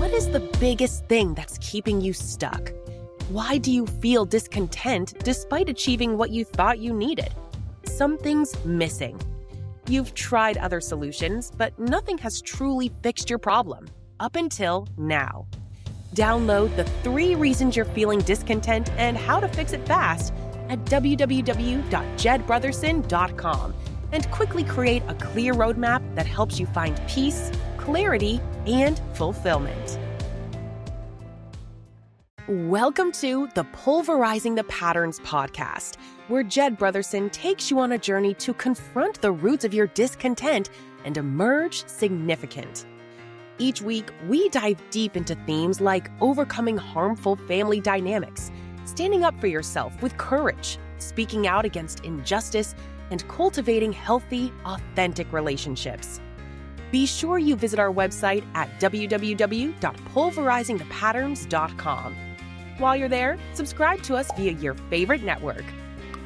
what is the biggest thing that's keeping you stuck? Why do you feel discontent despite achieving what you thought you needed? Something's missing. You've tried other solutions, but nothing has truly fixed your problem, up until now. Download the 3 reasons you're feeling discontent and how to fix it fast at www.jedbrotherson.com and quickly create a clear roadmap that helps you find peace, clarity, and fulfillment. Welcome to the Pulverizing the Patterns podcast, where Jed Brotherson takes you on a journey to confront the roots of your discontent and emerge significant. Each week, we dive deep into themes like overcoming harmful family dynamics, standing up for yourself with courage, speaking out against injustice, and cultivating healthy, authentic relationships. Be sure you visit our website at www.pulverizingthepatterns.com. While you're there, subscribe to us via your favorite network.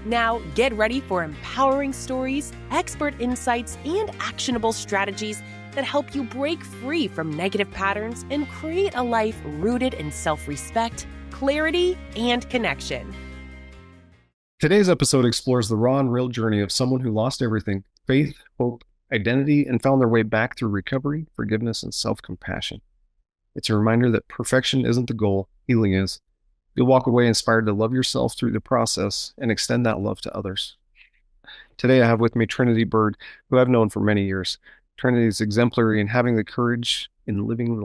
Now, get ready for empowering stories, expert insights, and actionable strategies that help you break free from negative patterns and create a life rooted in self-respect, clarity, and connection. Today's episode explores the raw and real journey of someone who lost everything: faith, hope, identity, and found their way back through recovery, forgiveness, and self-compassion. It's a reminder that perfection isn't the goal, healing is. You'll walk away inspired to love yourself through the process and extend that love to others. Today I have with me Trinity Bird, who I've known for many years. Trinity is exemplary in having the courage in learning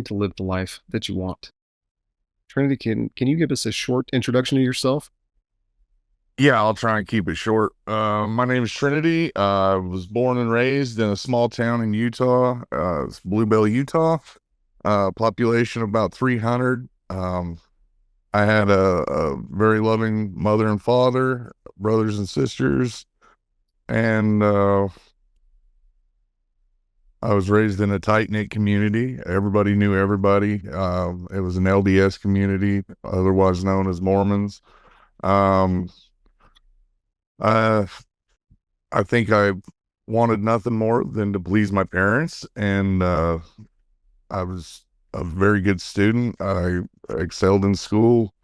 to live the life that you want. Trinity, can you give us a short introduction to yourself? Yeah, I'll try and keep it short. My name is Trinity. I was born and raised in a small town in Utah, it's Bluebell, Utah. Population about 300. I had a very loving mother and father, brothers and sisters, and I was raised in a tight-knit community. Everybody knew everybody. It was an LDS community, otherwise known as Mormons. I think I wanted nothing more than to please my parents, and I was a very good student. I excelled in school,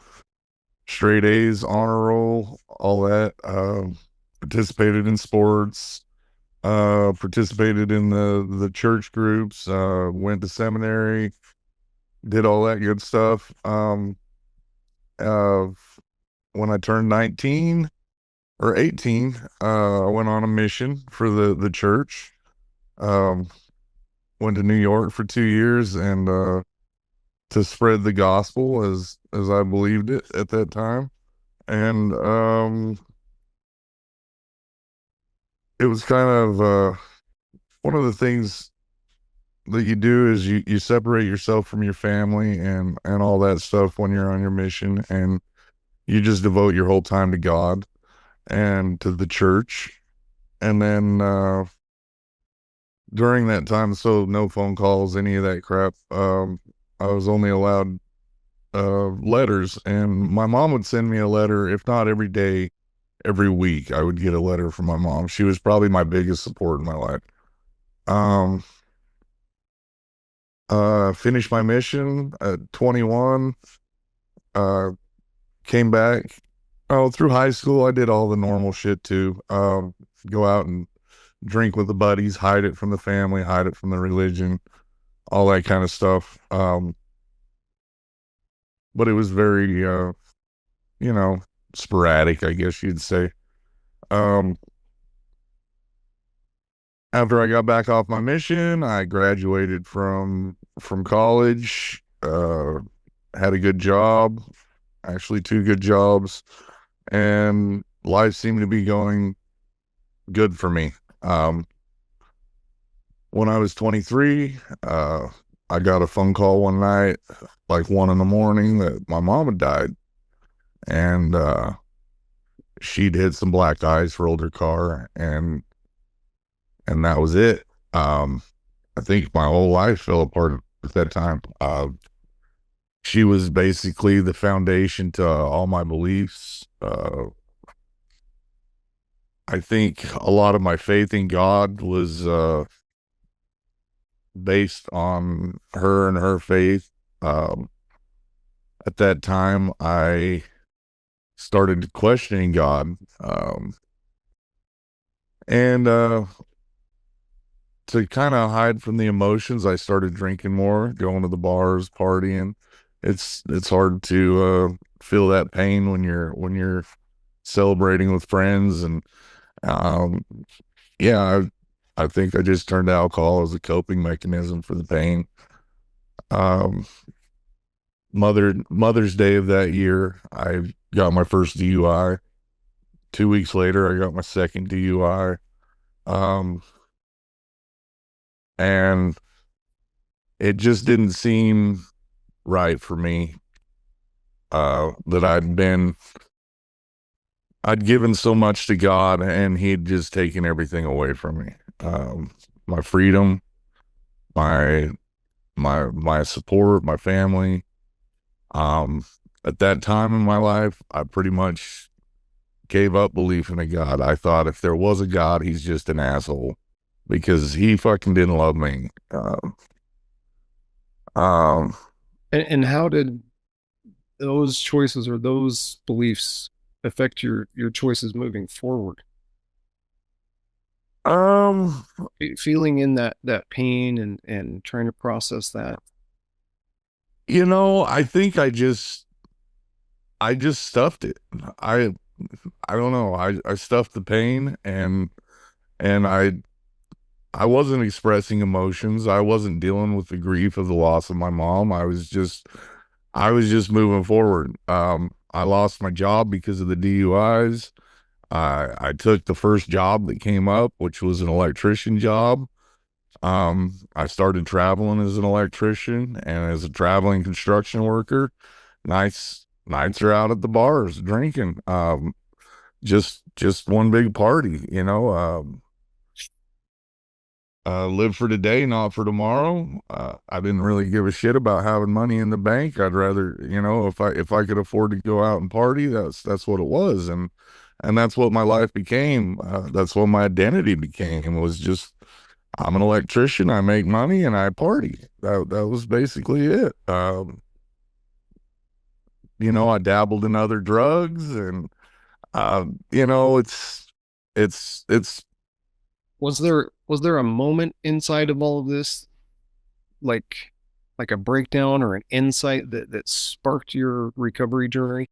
straight A's, honor roll, all that. Participated in sports, participated in the church groups, went to seminary, did all that good stuff. When I turned 19 or 18, I went on a mission for the church. Went to New York for 2 years and to spread the gospel as I believed it at that time. And it was kind of one of the things that you do is you separate yourself from your family and all that stuff when you're on your mission, and you just devote your whole time to God and to the church. And then during that time, so no phone calls, any of that crap, I was only allowed letters, and my mom would send me a letter, if not every day, every week. I would get a letter from my mom. She was probably my biggest support in my life. Finished my mission at 21, came back. Through high school, I did all the normal shit too. Go out and drink with the buddies, hide it from the family, hide it from the religion, all that kind of stuff. But it was very, sporadic, I guess you'd say. After I got back off my mission, I graduated from college, had a good job, actually 2 good jobs, and life seemed to be going good for me. When I was 23, I got a phone call one night, like 1 a.m, that my mom had died. And she'd hit some black ice, rolled her car, and that was it. I think my whole life fell apart at that time. She was basically the foundation to all my beliefs. I think a lot of my faith in God was based on her and her faith. Um, at that time, I started questioning God. And to kind of hide from the emotions, I started drinking more, going to the bars, partying. It's hard to feel that pain when you're celebrating with friends, and um, yeah, I think I just turned to alcohol as a coping mechanism for the pain. Um, Mother's Day of that year, I got my first DUI. 2 weeks later, I got my second DUI. Um, and it just didn't seem right for me, that I'd given so much to God and he'd just taken everything away from me. My freedom, my my support, my family. Um, at that time in my life, I pretty much gave up belief in a God. I thought if there was a God, he's just an asshole because he fucking didn't love me. Um, And how did those choices or those beliefs affect your choices moving forward? um, Feeling in that pain and trying to process that. I think I just stuffed it. I I don't know. I stuffed the pain, and I wasn't expressing emotions. I wasn't dealing with the grief of the loss of my mom. I was just moving forward. I lost my job because of the DUIs. I took the first job that came up, which was an electrician job. I started traveling as an electrician and as a traveling construction worker. Nights are out at the bars drinking. Just one big party, live for today, not for tomorrow. I didn't really give a shit about having money in the bank. I'd rather, if I could afford to go out and party, that's what it was, and that's what my life became. That's what my identity became. It was just I'm an electrician. I make money and I party. That was basically it. I dabbled in other drugs, and it's Was there a moment inside of all of this, like like a breakdown or an insight that sparked your recovery journey?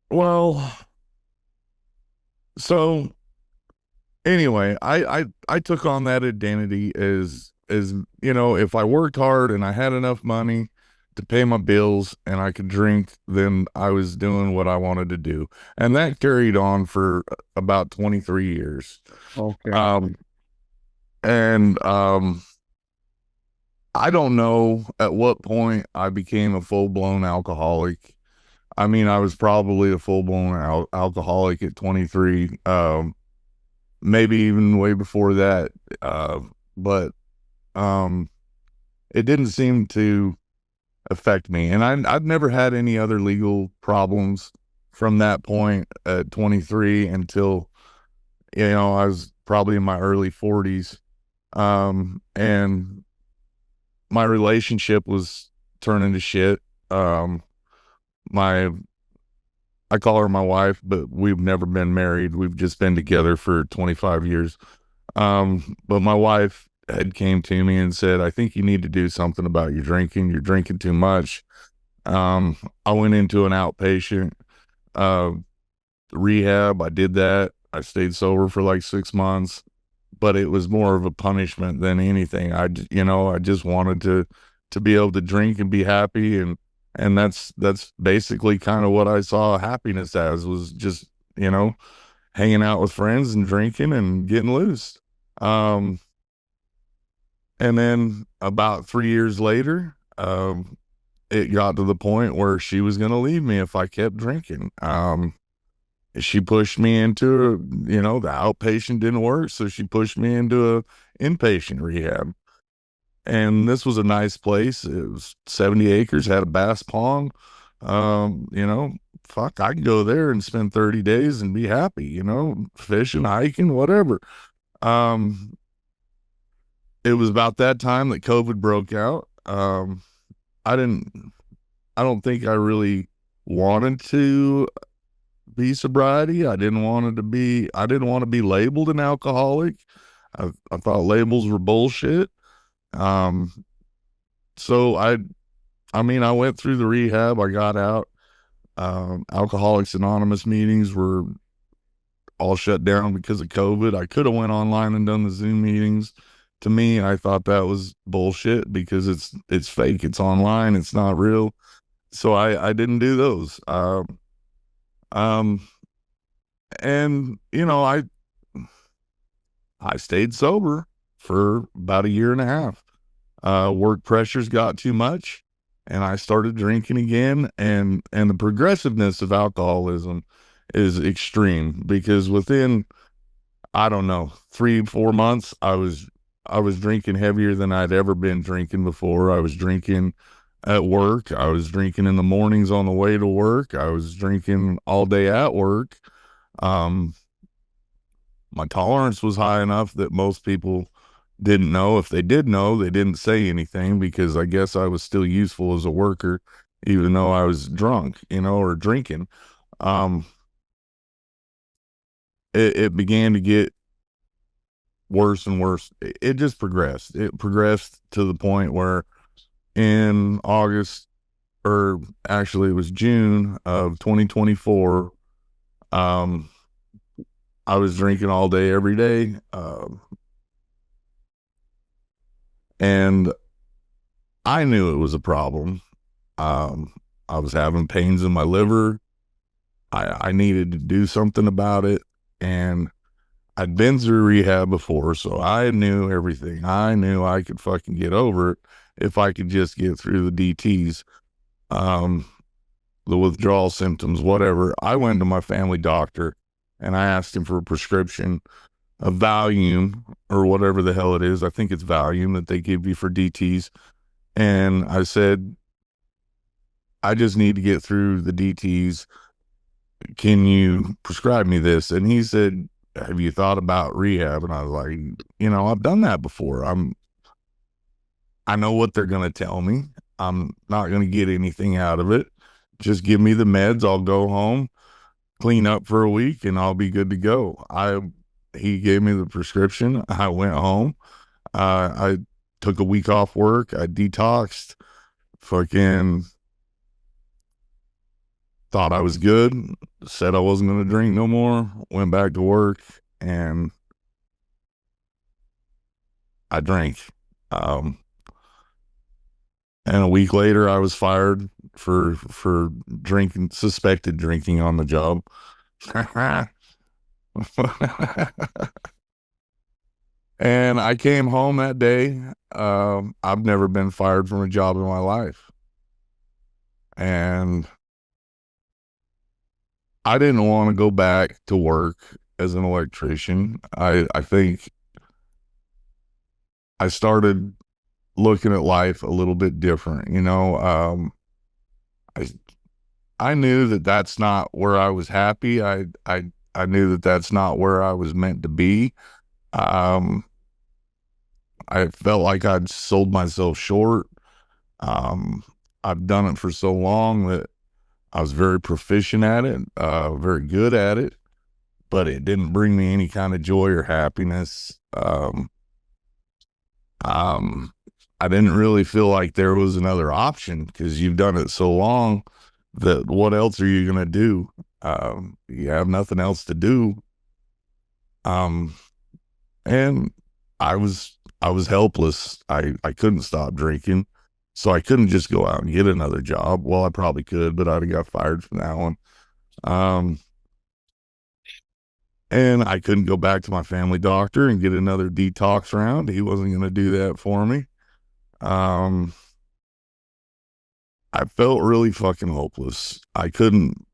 well. So anyway, I took on that identity as if I worked hard and I had enough money to pay my bills and I could drink, then I was doing what I wanted to do, and that carried on for about 23 years. Okay. And I don't know at what point I became a full-blown alcoholic. I mean, I was probably a full-blown alcoholic at 23. Maybe even way before that. But um, it didn't seem to affect me. And I've never had any other legal problems from that point at 23 until, I was probably in my early 40s. And my relationship was turning to shit. My I call her my wife, but we've never been married. We've just been together for 25 years. But my wife had came to me and said, I think you need to do something about your drinking. You're drinking too much. I went into an outpatient uh, rehab. I did that. I stayed sober for like 6 months, but it was more of a punishment than anything. I just wanted to be able to drink and be happy, and that's basically kind of what I saw happiness as, was just hanging out with friends and drinking and getting loose. Um, and then about 3 years later, it got to the point where she was going to leave me if I kept drinking. She pushed me into, the outpatient didn't work, so she pushed me into a inpatient rehab. And this was a nice place. It was 70 acres, had a bass pond. Fuck, I could go there and spend 30 days and be happy, fishing, hiking, whatever. Um, it was about that time that COVID broke out. I didn't, I don't think I really wanted to be sobriety. I didn't want to be labeled an alcoholic. I thought labels were bullshit. Um, so I mean, I went through the rehab. I got out. Alcoholics Anonymous meetings were all shut down because of COVID. I could have went online and done the Zoom meetings. To me, I thought that was bullshit because it's fake. It's online. It's not real. So I didn't do those. Um, and you know, I stayed sober for about a year and a half. Work pressures got too much, and I started drinking again. And the progressiveness of alcoholism is extreme because within, I don't know, 3-4 months, I was drinking heavier than I'd ever been drinking before. I was drinking at work. I was drinking in the mornings on the way to work. I was drinking all day at work. Um, my tolerance was high enough that most people didn't know. If they did know, they didn't say anything because I guess I was still useful as a worker, even though I was drunk, or drinking. Um, it began to get worse and worse. It just progressed. It progressed to the point where in August, or actually it was June of 2024, I was drinking all day, every day. And I knew it was a problem. Um, I was having pains in my liver. I needed to do something about it. And I'd been through rehab before, so I knew everything. I knew I could fucking get over it if I could just get through the DTs, um, the withdrawal symptoms, whatever. I went to my family doctor and I asked him for a prescription of Valium or whatever the hell it is. I think it's Valium that they give you for DTs. And I said, I just need to get through the DTs. Can you prescribe me this? And he said, have you thought about rehab? And I was like, I've done that before. I know what they're going to tell me. I'm not going to get anything out of it. Just give me the meds. I'll go home, clean up for a week, and I'll be good to go. He gave me the prescription. I went home. I took a week off work. I detoxed, fucking thought I was good, said I wasn't going to drink no more, went back to work, and I drank. And a week later, I was fired for drinking, suspected drinking on the job. And I came home that day. I've never been fired from a job in my life. And I didn't want to go back to work as an electrician. I think I started looking at life a little bit different. I knew that that's not where I was happy. I knew that that's not where I was meant to be. I felt like I'd sold myself short. I've done it for so long that I was very proficient at it, very good at it, but it didn't bring me any kind of joy or happiness. I didn't really feel like there was another option because you've done it so long that what else are you going to do? You have nothing else to do. And I was helpless. I couldn't stop drinking, so I couldn't just go out and get another job. Well, I probably could, but I'd have got fired from that one. And I couldn't go back to my family doctor and get another detox round. He wasn't going to do that for me. I felt really fucking hopeless. I couldn't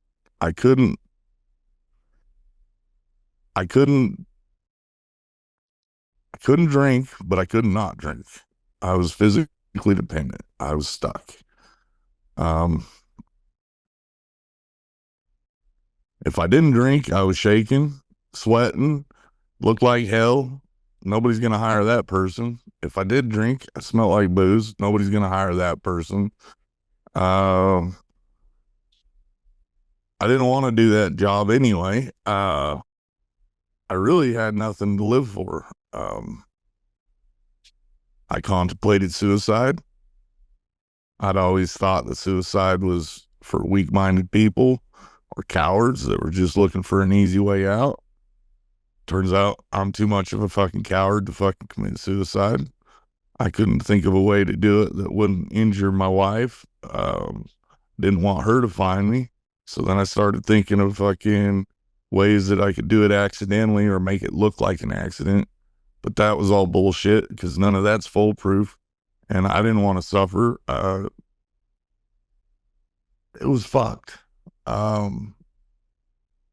drink, but I could not drink. I was physically dependent. I was stuck. If I didn't drink, I was shaking, sweating, looked like hell. Nobody's going to hire that person. If I did drink, I smell like booze. Nobody's going to hire that person. I didn't want to do that job anyway. I really had nothing to live for. I contemplated suicide. I'd always thought that suicide was for weak-minded people or cowards that were just looking for an easy way out. Turns out I'm too much of a fucking coward to fucking commit suicide. I couldn't think of a way to do it that wouldn't injure my wife. Didn't want her to find me. So then I started thinking of fucking ways that I could do it accidentally or make it look like an accident. But that was all bullshit because none of that's foolproof. And I didn't want to suffer. It was fucked. My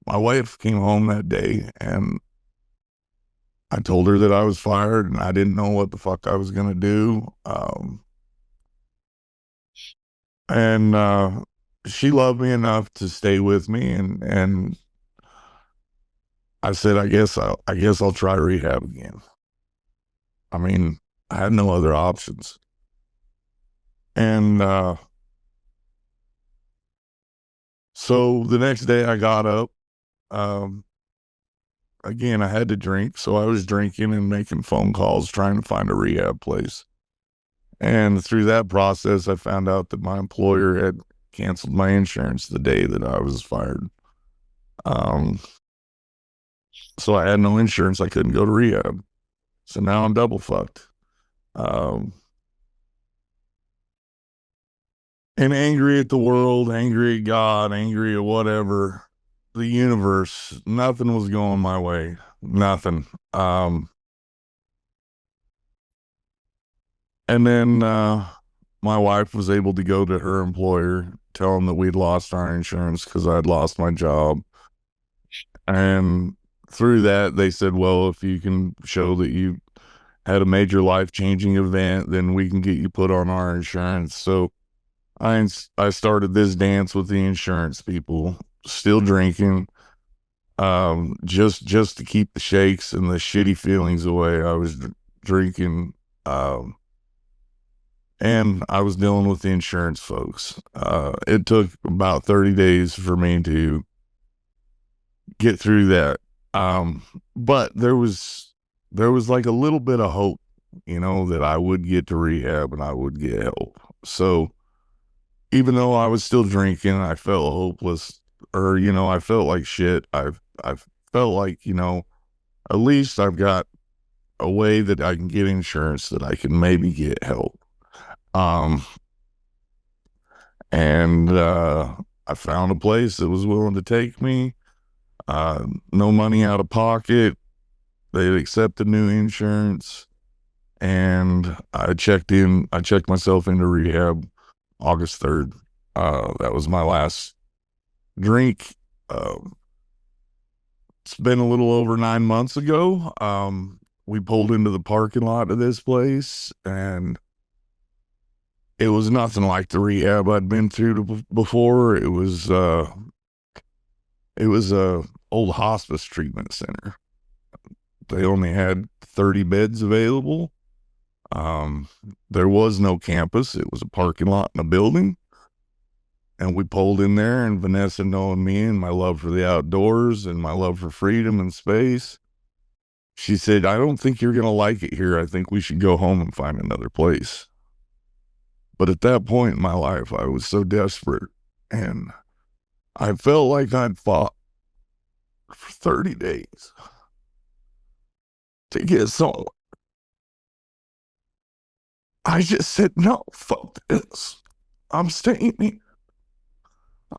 wife came home that day and I told her that I was fired and I didn't know what the fuck I was going to do. And she loved me enough to stay with me. And I said, I guess I'll try rehab again. I mean, I had no other options. And so the next day I got up. Again, I had to drink. So I was drinking and making phone calls, trying to find a rehab place. And through that process, I found out that my employer had canceled my insurance the day that I was fired. So I had no insurance. I couldn't go to rehab. So now I'm double fucked. And angry at the world, angry at God, angry at whatever, the universe. Nothing was going my way. Nothing. And then my wife was able to go to her employer, tell them that we'd lost our insurance because I'd lost my job. And through that, they said, well, if you can show that you had a major life-changing event, then we can get you put on our insurance. So I started this dance with the insurance people, still drinking, just to keep the shakes and the shitty feelings away. I was drinking, and I was dealing with the insurance folks. It took about 30 days for me to get through that. But there was like a little bit of hope, that I would get to rehab and I would get help. So even though I was still drinking, I felt hopeless, or, I felt like shit. I felt like, at least I've got a way that I can get insurance that I can maybe get help. And I found a place that was willing to take me. No money out of pocket. They accepted new insurance. And I checked myself into rehab August 3rd. That was my last drink. It's been a little over 9 months ago. We pulled into the parking lot of this place, and it was nothing like the rehab I'd been through before. It was a old hospice treatment center. They only had 30 beds available. There was no campus. It was a parking lot in a building. And we pulled in there, and Vanessa, knowing me and my love for the outdoors and my love for freedom and space, she said, I don't think you're going to like it here. I think we should go home and find another place. But at that point in my life, I was so desperate, and I felt like I'd fought for 30 days to get someone. I just said, no, fuck this. I'm staying here.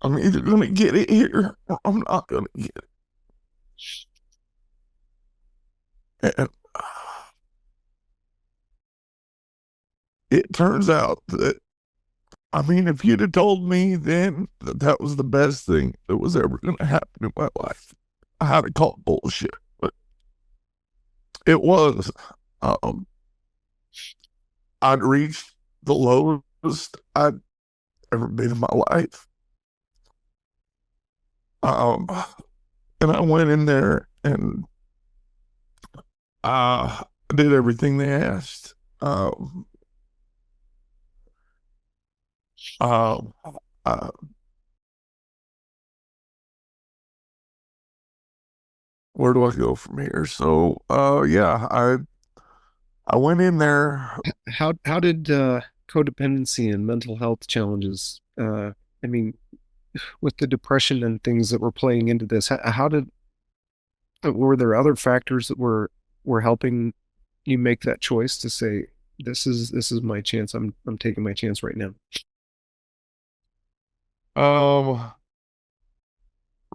I'm either going to get it here or I'm not going to get it. And it turns out that, if you'd have told me then that was the best thing that was ever going to happen in my life, I had to call bullshit. But it was. I'd reached the lowest I'd ever been in my life. And I went in there and I I did everything they asked. Uh, uh, where do I go from here? So, yeah, I went in there. How did codependency and mental health challenges, I mean, with the depression and things that were playing into this, how did were there other factors that were helping you make that choice to say this is my chance. I'm taking my chance right now. Um,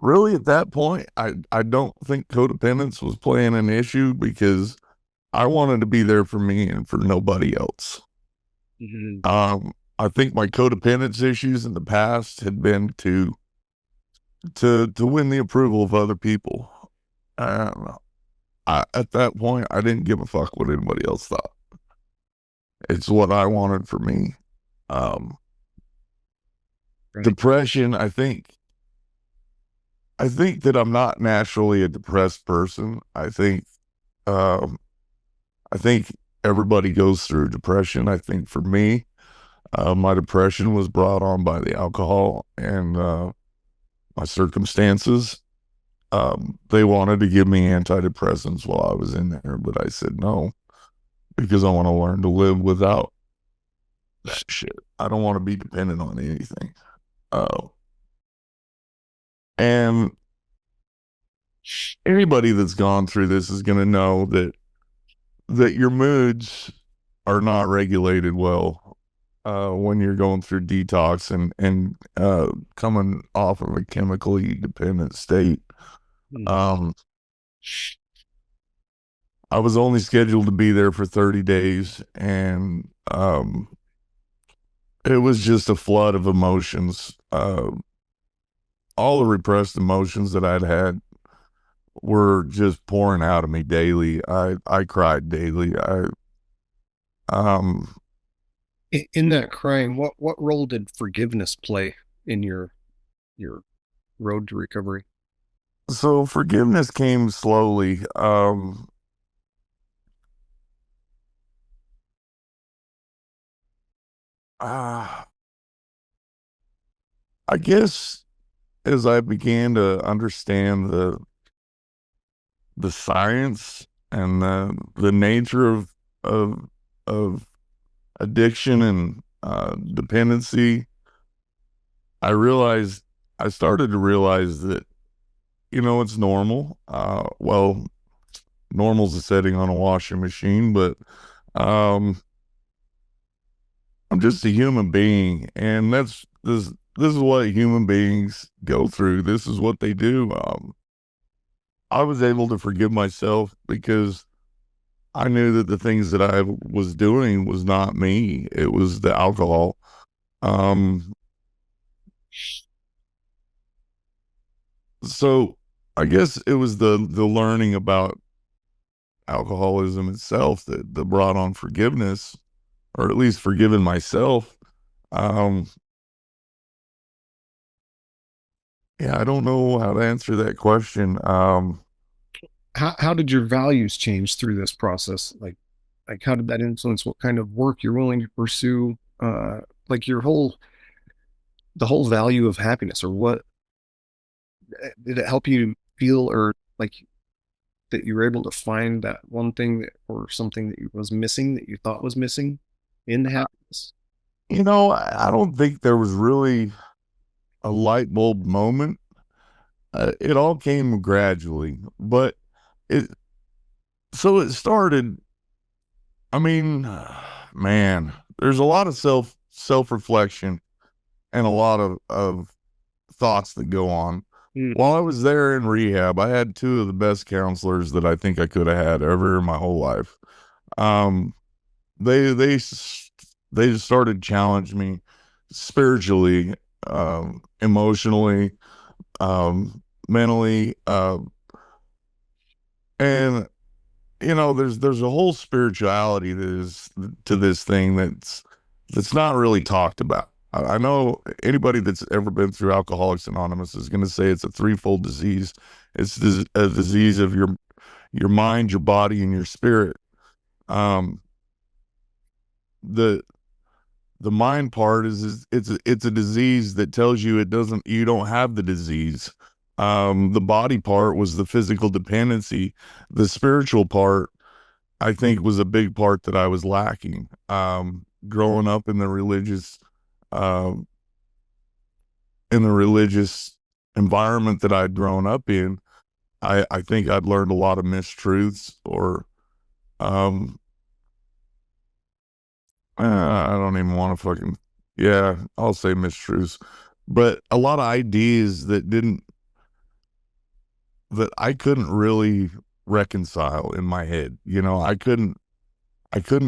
really, at that point, I don't think codependence was playing an issue because I wanted to be there for me and for nobody else. Mhm. I think my codependence issues in the past had been to win the approval of other people. Um, at that point, I didn't give a fuck what anybody else thought. It's what I wanted for me. Um, Right. Depression, I think that I'm not naturally a depressed person. Um, I think everybody goes through depression. I think for me, my depression was brought on by the alcohol and my circumstances. They wanted to give me antidepressants while I was in there, but I said no because I want to learn to live without that shit. I don't want to be dependent on anything. Uh, and anybody that's gone through this is going to know that your moods are not regulated well when you're going through detox and coming off of a chemically dependent state. Mm. Um, I was only scheduled to be there for 30 days, and it was just a flood of emotions. All the repressed emotions that I'd had were just pouring out of me daily. I cried daily. Um, In that crying, what role did forgiveness play in your road to recovery? so forgiveness came slowly. Uh, I guess as I began to understand the science and the nature of addiction and dependency, I realized I started to realize that it's normal. Well, normal's a setting on a washing machine, but um, I'm just a human being, and this is what human beings go through. This is what they do. I was able to forgive myself because I knew that the things that I was doing was not me. It was the alcohol. Um, so I guess it was the learning about alcoholism itself that brought on forgiveness, or at least forgiving myself. Um, yeah, I don't know how to answer that question. How did your values change through this process? Like how did that influence what kind of work you're willing to pursue? Like the whole value of happiness, or what did it help you feel, or like that you were able to find that one thing or something that was missing that you thought was missing in the happiness? I don't think there was really a light bulb moment. It all came gradually, but it it started. I mean, man, there's a lot of self reflection and a lot of thoughts that go on. Mm. While I was there in rehab, I had two of the best counselors that I think I could have had ever in my whole life. Um, they just started challenging me spiritually, emotionally, mentally, and there's a whole spirituality to this thing that's not really talked about. I know anybody that's ever been through Alcoholics Anonymous is going to say it's a threefold disease. It's a disease of your mind, your body, and your spirit. Um, the the mind part is it's a disease that tells you you don't have the disease. The body part was the physical dependency. The spiritual part, I think, was a big part that I was lacking. Growing up um, in the religious environment that I'd grown up in, I think I'd learned a lot of mistruths, or um, I don't even want to yeah, I'll say mistruths, but a lot of ideas that I couldn't really reconcile in my head. I couldn't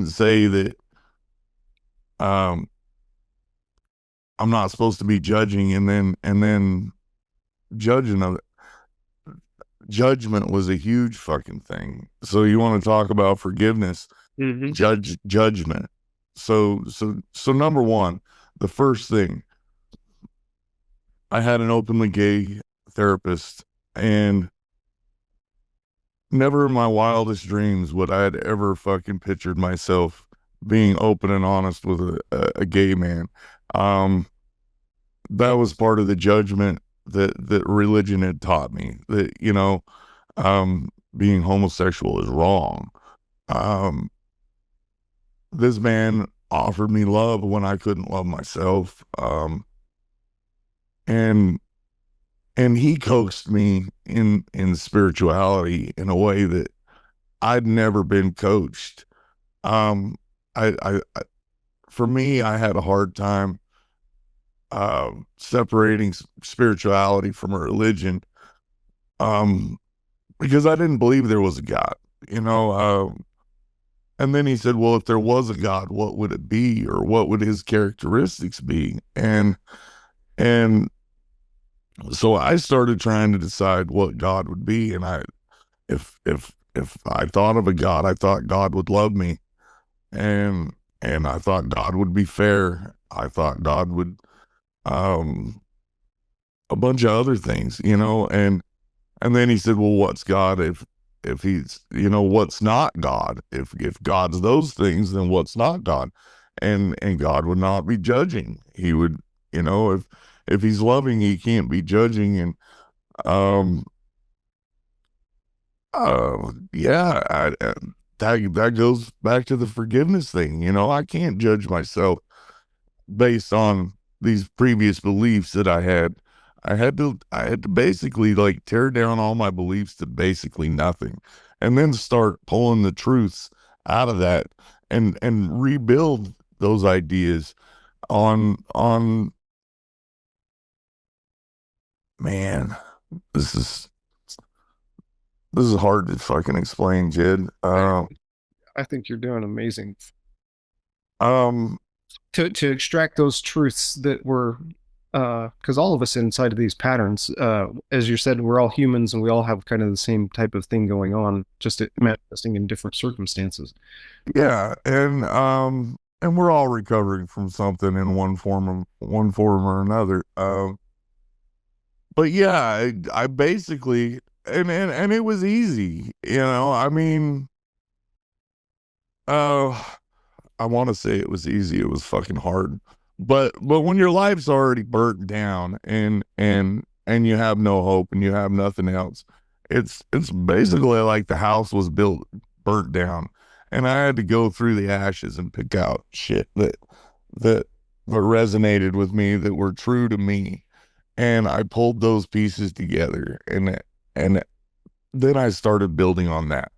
say that, um, I'm not supposed to be judging, and then judging of judgment was a huge fucking thing. So you want to talk about forgiveness, Mm-hmm. judgment. So number one, the first thing, I had an openly gay therapist, and never in my wildest dreams would I had ever fucking pictured myself being open and honest with a gay man. Um, that was part of the judgment that religion had taught me, that, being homosexual is wrong. Um, this man offered me love when I couldn't love myself. And he coaxed me in spirituality in a way that I'd never been coached. Um, I for me, I had a hard time separating spirituality from a religion, um, because I didn't believe there was a God. You know, and then he said, "Well, if there was a God, what would it be, or what would his characteristics be?" And so I started trying to decide what God would be, and if I thought of a God, I thought God would love me, and I thought God would be fair. I thought God would, um a bunch of other things, and then he said, "Well, what's God if he's, what's not God? If God's those things, then what's not God?" And God would not be judging. He would, if he's loving, he can't be judging. And um yeah, that goes back to the forgiveness thing. I can't judge myself based on these previous beliefs that I had. I had to basically like tear down all my beliefs to basically nothing, and then start pulling the truths out of that, and rebuild those ideas on man, this is hard to fucking explain, Jed. I think you're doing amazing Um to extract those truths that were, because all of us inside of these patterns, as you said, we're all humans and we all have kind of the same type of thing going on, just manifesting in different circumstances. yeah, and we're all recovering from something in one form or another. But yeah, I basically, and it was easy, I mean, uh I want to say it was easy. It was fucking hard. But when your life's already burnt down, and you have no hope and you have nothing else, it's basically like the house was burnt down, and I had to go through the ashes and pick out shit that resonated with me, that were true to me, and I pulled those pieces together, and then I started building on that.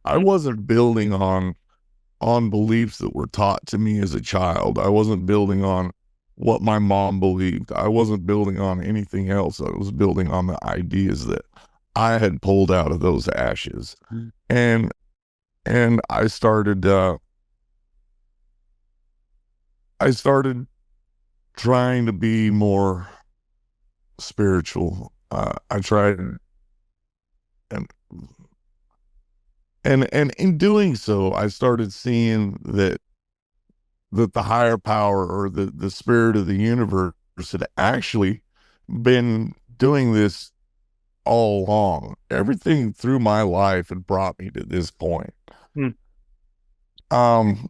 I wasn't building on beliefs that were taught to me as a child. I wasn't building on what my mom believed. I wasn't building on anything else. I was building on the ideas that I had pulled out of those ashes. And I started trying to be more spiritual. I tried, and and in doing so, I started seeing that the higher power, or the spirit of the universe, had actually been doing this all along. Everything through my life had brought me to this point. Hmm. Um,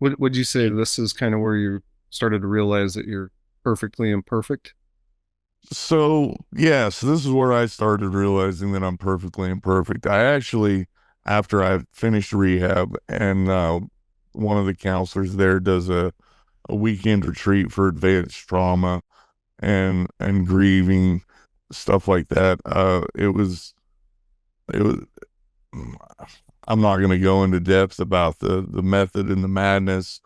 Would you say this is kind of where you started to realize that you're perfectly imperfect? so yes, this is where I started realizing that I'm perfectly imperfect. I actually, after I finished rehab and one of the counselors there does a weekend retreat for advanced trauma and grieving, stuff like that. It was I'm not going to go into depth about the method and the madness,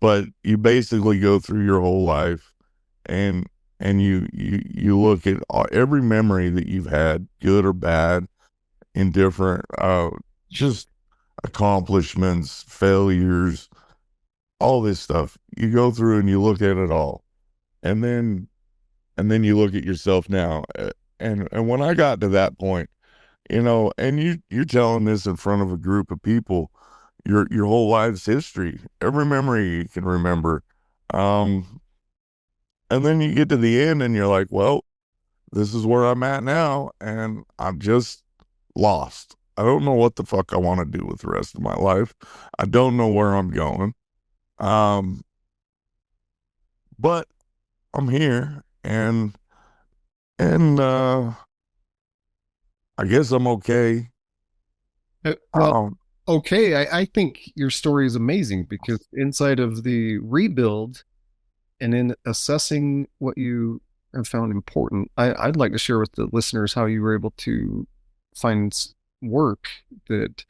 but you basically go through your whole life and you look at every memory that you've had, good or bad, indifferent, just accomplishments, failures, all this stuff. You go through and you look at it all, and then you look at yourself now. And when I got to that point, and you're telling this in front of a group of people, your whole life's history, every memory you can remember. Um, and then you get to the end and you're like, well, this is where I'm at now, and I'm just lost. I don't know what the fuck I want to do with the rest of my life. I don't know where I'm going. Um, but I'm here, and I guess I'm okay. Well, Um, okay. I think your story is amazing because inside of the rebuild and in assessing what you have found important, I'd like to share with the listeners how you were able to find work that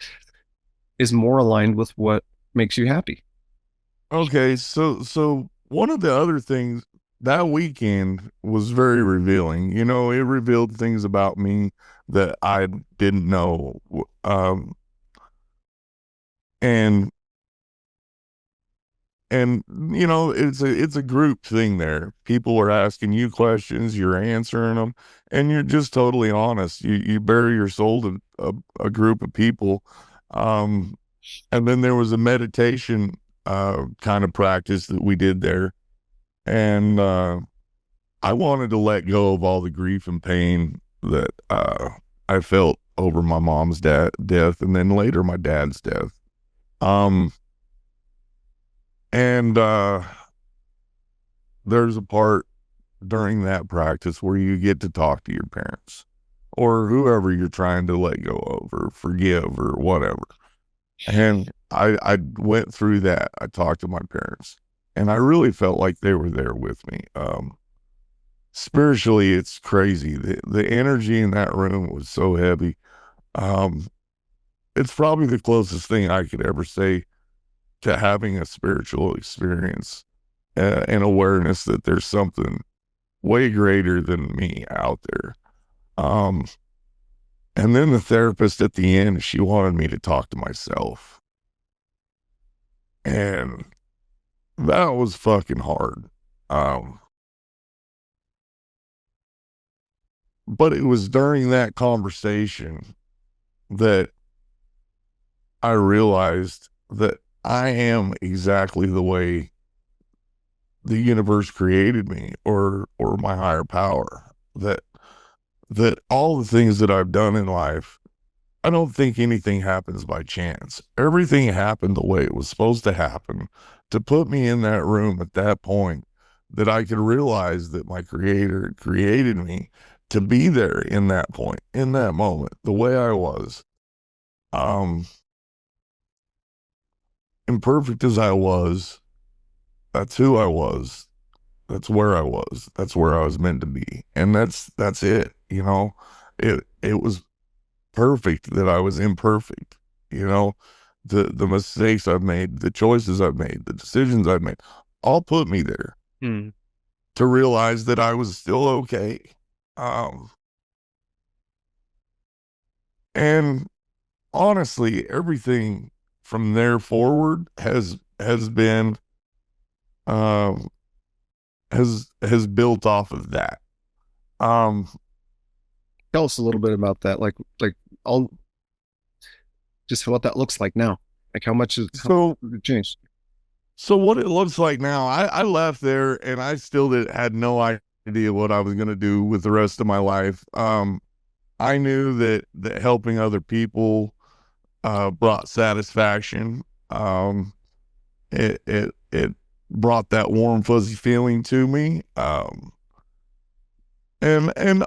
is more aligned with what makes you happy. okay, so one of the other things that weekend was very revealing. It revealed things about me that I didn't know. And and it's a group thing there. People are asking you questions, you're answering them, and you're just totally honest. You bury your soul to a group of people. Um, and then there was a meditation kind of practice that we did there, and I wanted to let go of all the grief and pain that I felt over my mom's death, and then later my dad's death. Um, and there's a part during that practice where you get to talk to your parents or whoever you're trying to let go of or forgive or whatever. And I went through that. I talked to my parents, and I really felt like they were there with me. Spiritually, it's crazy. The energy in that room was so heavy. Um, it's probably the closest thing I could ever say to having a spiritual experience, and awareness that there's something way greater than me out there. Um, and then the therapist at the end, she wanted me to talk to myself. And that was fucking hard. Um, but it was during that conversation that I realized that I am exactly the way the universe created me, or my higher power. That all the things that I've done in life, I don't think anything happens by chance. Everything happened the way it was supposed to happen to put me in that room at that point, that I could realize that my creator created me to be there in that point, in that moment, the way I was. Um, Imperfect as I was, that's who I was. That's where I was. That's where I was meant to be. And that's it, It was perfect that I was imperfect. You know, the mistakes I've made, the choices I've made, the decisions I've made, all put me there Hmm. to realize that I was still okay. Um, and honestly, everything from there forward has been um has built off of that. Um, Tell us a little bit about that, like all just what that looks like now, like how so much it changed. So what it looks like now, I left there and I still had no idea what I was going to do with the rest of my life. I knew that helping other people brought satisfaction. It brought that warm, fuzzy feeling to me. And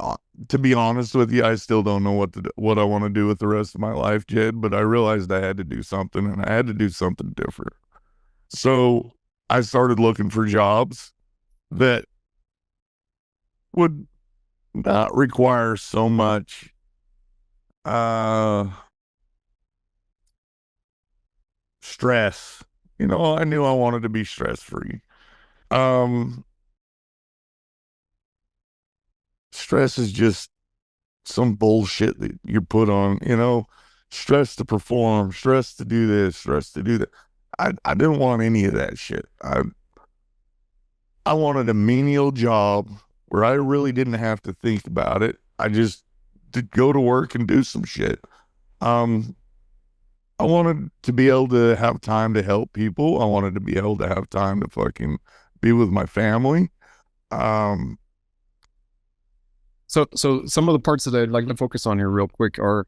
to be honest with you, I still don't know what I want to do with the rest of my life, Jed, but I realized I had to do something, and I had to do something different. So I started looking for jobs that would not require so much stress. I knew I wanted to be stress free. Um, Stress is just some bullshit that you put on, stress to perform, stress to do this, stress to do that. I didn't want any of that shit. I wanted a menial job where I really didn't have to think about it. I just did go to work and do some shit. Um, I wanted to be able to have time to help people. I wanted to be able to have time to fucking be with my family. Um, So some of the parts that I'd like to focus on here real quick are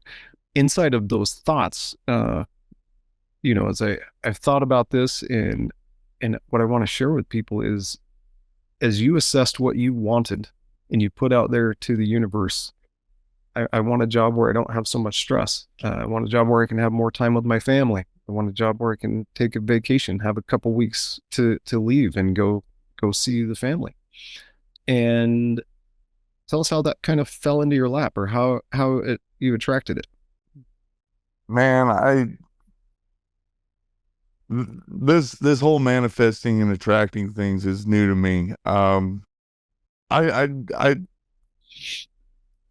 inside of those thoughts. As I've thought about this, and what I want to share with people is, as you assessed what you wanted and you put out there to the universe, I want a job where I don't have so much stress. I want a job where I can have more time with my family. I want a job where I can take a vacation, have a couple weeks to leave and go see the family. And tell us how that kind of fell into your lap, or how you attracted it. Man, this whole manifesting and attracting things is new to me. I I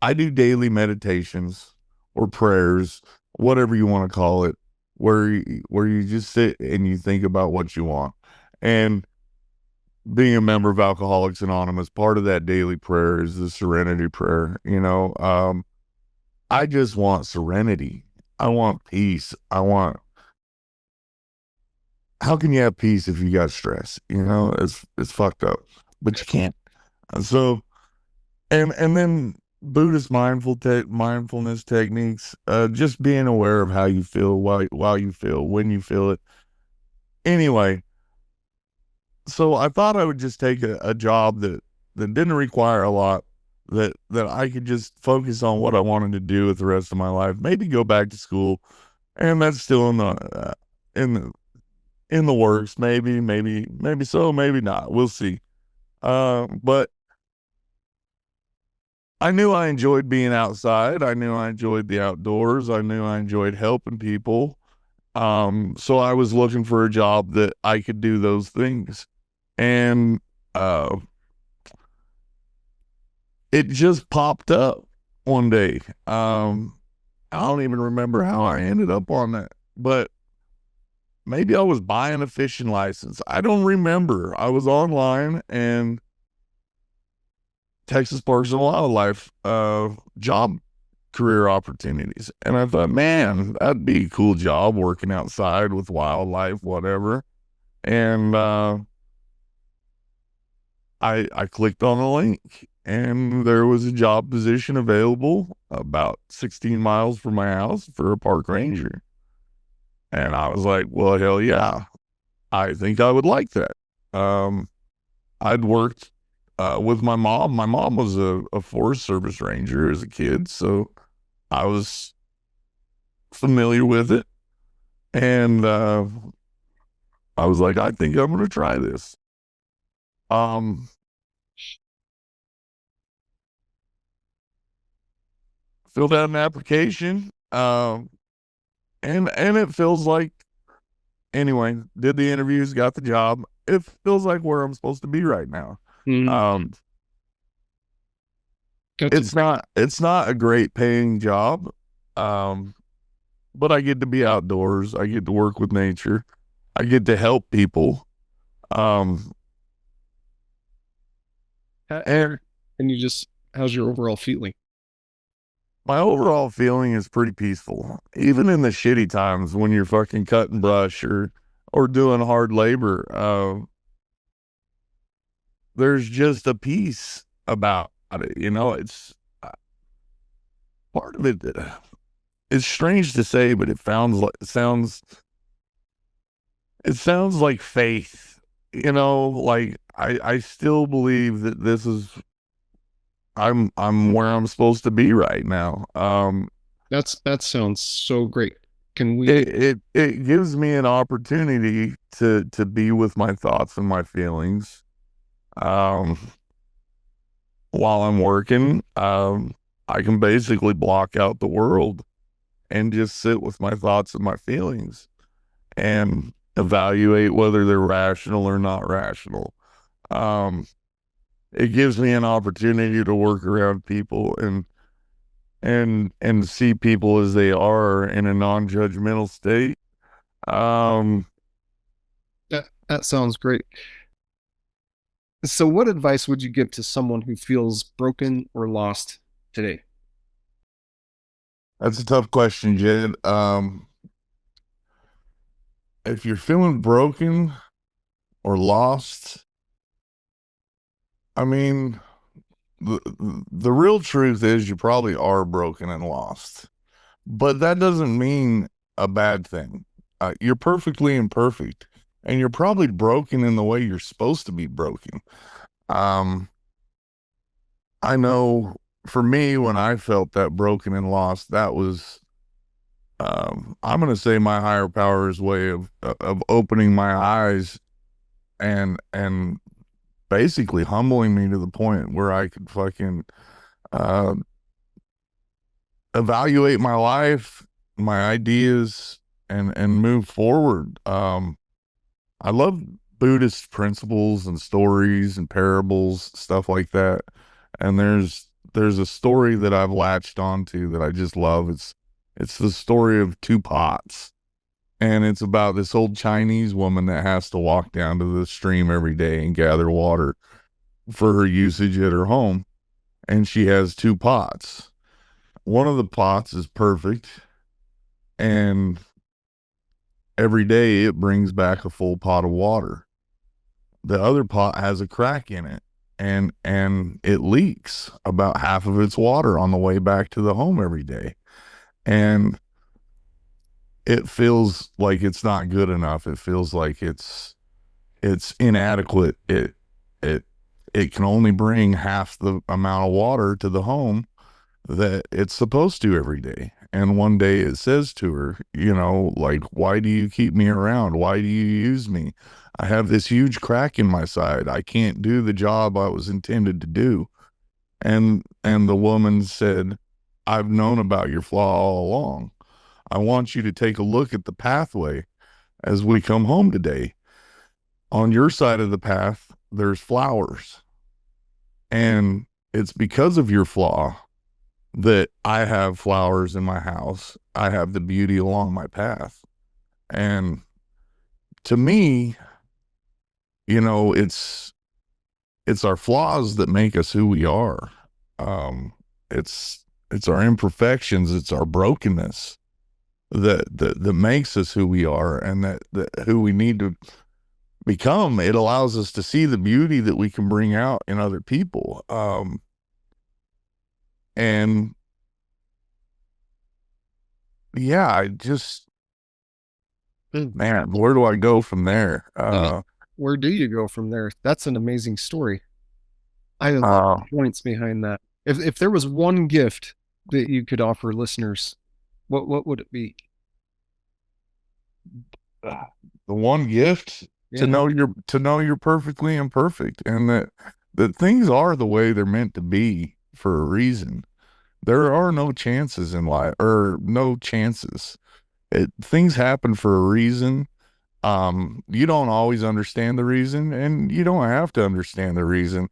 I do daily meditations or prayers, whatever you want to call it, where you just sit and you think about what you want. And being a member of Alcoholics Anonymous, part of that daily prayer is the serenity prayer. I just want serenity. I want peace. How can you have peace if you got stress? It's fucked up, but you can't. So, and then Buddhist mindfulness techniques, just being aware of how you feel, while you feel, when you feel it. Anyway, so I thought I would just take a job that didn't require a lot, that I could just focus on what I wanted to do with the rest of my life. Maybe go back to school, and that's still in the in the works. Maybe so, maybe not. We'll see. But I knew I enjoyed being outside. I knew I enjoyed the outdoors. I knew I enjoyed helping people. So I was looking for a job that I could do those things. And it just popped up one day. I don't even remember how I ended up on that, but maybe I was buying a fishing license. I don't remember. I was online, and Texas Parks and Wildlife job career opportunities. And I thought, man, that'd be a cool job, working outside with wildlife, whatever. And I clicked on the link, and there was a job position available about 16 miles from my house for a park ranger. And I was like, well, hell yeah, I think I would like that. I'd worked with my mom. My mom was a Forest Service ranger as a kid, so I was familiar with it. And I was like, I think I'm going to try this. Filled out an application, and it feels like, anyway, did the interviews, got the job. It feels like where I'm supposed to be right now. Mm. It's not a great paying job, but I get to be outdoors. I get to work with nature. I get to help people. And How's your overall feeling? my overall feeling is pretty peaceful, even in the shitty times when you're fucking cutting brush or doing hard labor. There's just a peace about it. It's part of it. It's strange to say, but it sounds It sounds like faith, like I still believe that this is I'm where I'm supposed to be right now. That sounds so great. Can we? It gives me an opportunity to be with my thoughts and my feelings um while I'm working. I can basically block out the world and just sit with my thoughts and my feelings and evaluate whether they're rational or not rational. Um, it gives me an opportunity to work around people and see people as they are in a non-judgmental state. Um, That sounds great. So, what advice would you give to someone who feels broken or lost today? that's a tough question, Jed. If you're feeling broken or lost, I mean, the real truth is you probably are broken and lost, but that doesn't mean a bad thing. You're perfectly imperfect, and you're probably broken in the way you're supposed to be broken. Um, I know for me, when I felt that broken and lost, that was, I'm going to say my higher power's way of opening my eyes and basically humbling me to the point where I could fucking uh, evaluate my life, my ideas, and move forward. I love Buddhist principles and stories and parables, stuff like that. And there's a story that I've latched onto that I just love. It's the story of two pots. And it's about this old Chinese woman that has to walk down to the stream every day and gather water for her usage at her home. And she has two pots. One of the pots is perfect, and every day it brings back a full pot of water. The other pot has a crack in it, and it leaks about half of its water on the way back to the home every day. And it feels like it's not good enough. It feels like it's inadequate. It it can only bring half the amount of water to the home that it's supposed to every day. And one day it says to her, like, why do you keep me around? Why do you use me? I have this huge crack in my side. I can't do the job I was intended to do. And the woman said, I've known about your flaw all along. I want you to take a look at the pathway as we come home today. On your side of the path, there's flowers. And it's because of your flaw that I have flowers in my house. I have the beauty along my path. And to me, it's our flaws that make us who we are. Um, it's our imperfections, it's our brokenness that makes us who we are, and that who we need to become. It allows us to see the beauty that we can bring out in other people. And yeah, man, where do I go from there? Where do you go from there? That's an amazing story. I love Uh, the points behind that. If there was one gift that you could offer listeners, what would it be? the one gift Yeah. to know you're perfectly imperfect, and that things are the way they're meant to be for a reason. There are no chances in life, or no chances. Things happen for a reason. You don't always understand the reason, and you don't have to understand the reason.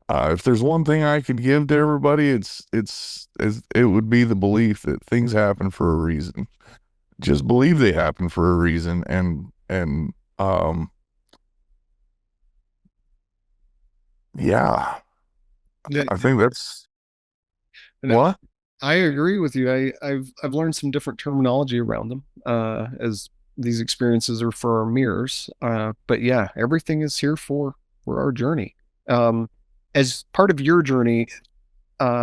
If there's one thing I could give to everybody, it would be the belief that things happen for a reason. Just believe they happen for a reason, and yeah, Yeah, I think that's and what. I agree with you. I've learned some different terminology around them, as these experiences are for our mirrors. But yeah, everything is here for our journey. As part of your journey,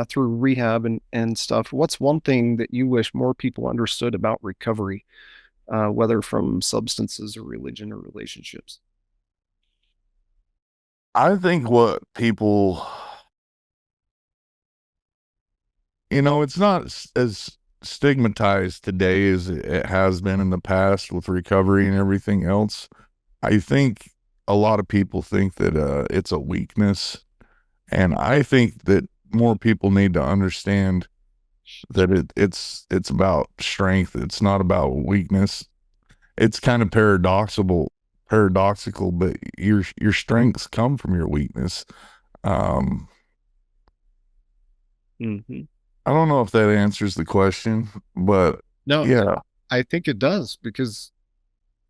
through rehab and stuff, what's one thing that you wish more people understood about recovery? whether from substances or religion or relationships? I think what people, it's not as stigmatized today as it has been in the past with recovery and everything else. I think a lot of people think that it's a weakness. And I think that more people need to understand that it's about strength. It's not about weakness. It's kind of paradoxical, but your strengths come from your weakness. Um, Mm-hmm. I don't know if that answers the question, but No, yeah, I think it does, because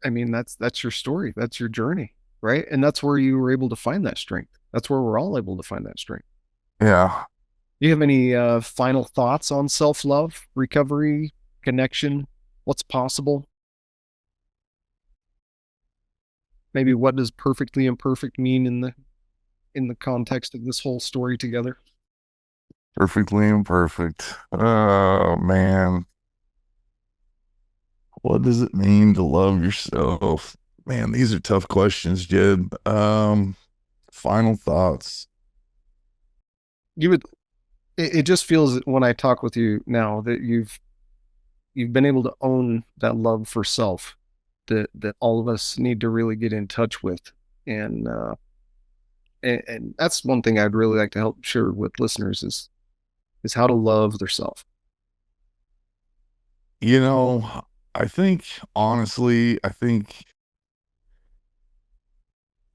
I mean, that's your story. That's your journey, right? And that's where you were able to find that strength. That's where we're all able to find that strength. yeah. Do you have any final thoughts on self-love, recovery, connection, what's possible? Maybe what does perfectly imperfect mean in the context of this whole story together? Perfectly imperfect. Oh man, what does it mean to love yourself? Man, these are tough questions, Jed. Final thoughts. You would it just feels when I talk with you now that you've been able to own that love for self that all of us need to really get in touch with. And and that's one thing I'd really like to help share with listeners is how to love their self. You know, I think honestly, I think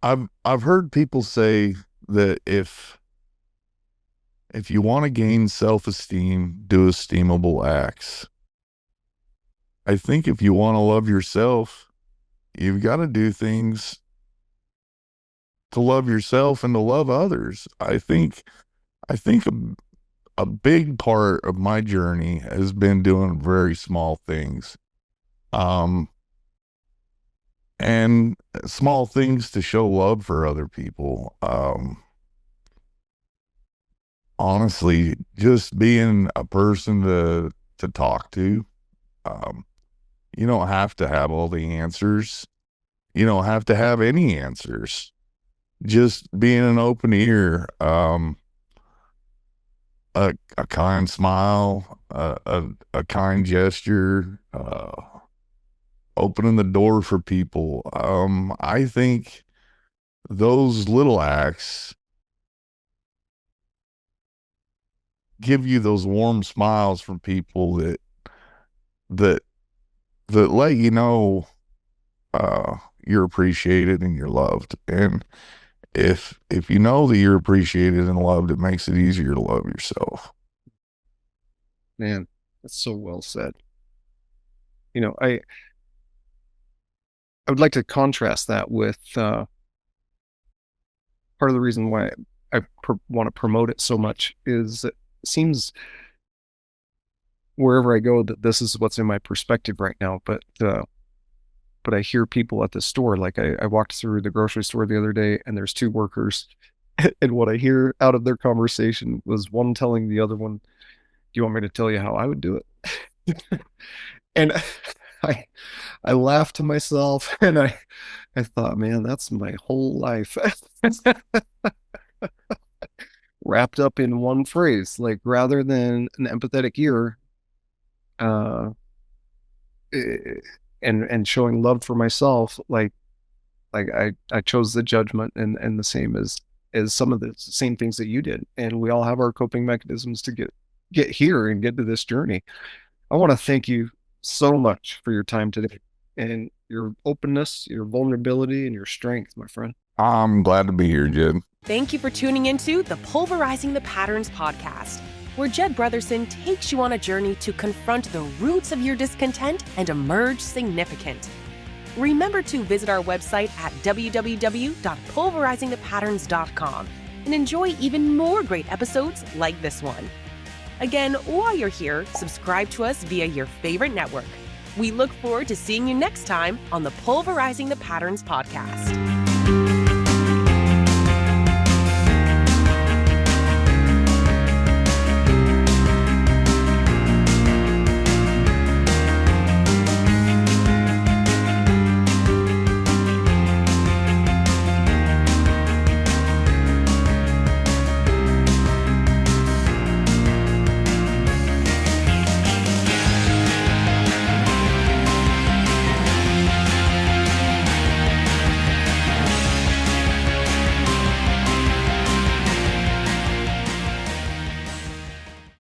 I've heard people say that if you want to gain self-esteem, do esteemable acts. I think if you want to love yourself, you've got to do things to love yourself and to love others. I think a big part of my journey has been doing very small things. Um and small things to show love for other people. Honestly, just being a person to talk to. Um, you don't have to have all the answers. You don't have to have any answers. Just being an open ear, a kind smile, a kind gesture, opening the door for people. I think those little acts give you those warm smiles from people that that let you know you're appreciated and you're loved. And if you know that you're appreciated and loved, it makes it easier to love yourself. Man, that's so well said. I would like to contrast that with part of the reason why want to promote it so much is it seems wherever I go that this is what's in my perspective right now. But I hear people at the store, like I walked through the grocery store the other day and there's two workers. And what I hear out of their conversation was one telling the other one, "Do you want me to tell you how I would do it?" And I I laughed to myself and I thought, man, that's my whole life wrapped up in one phrase. Like rather than an empathetic ear, uh, eh, and showing love for myself, like I chose the judgment and the same as some of the same things that you did. And we all have our coping mechanisms to get here and get to this journey. I want to thank you so much for your time today and your openness, your vulnerability, and your strength, my friend. I'm glad to be here, Jed. Thank you for tuning into the Pulverizing the Patterns podcast, where Jed Brotherson takes you on a journey to confront the roots of your discontent and emerge significant. Remember to visit our website at www.pulverizingthepatterns.com and enjoy even more great episodes like this one. Again, while you're here, subscribe to us via your favorite network. We look forward to seeing you next time on the Pulverizing the Patterns podcast.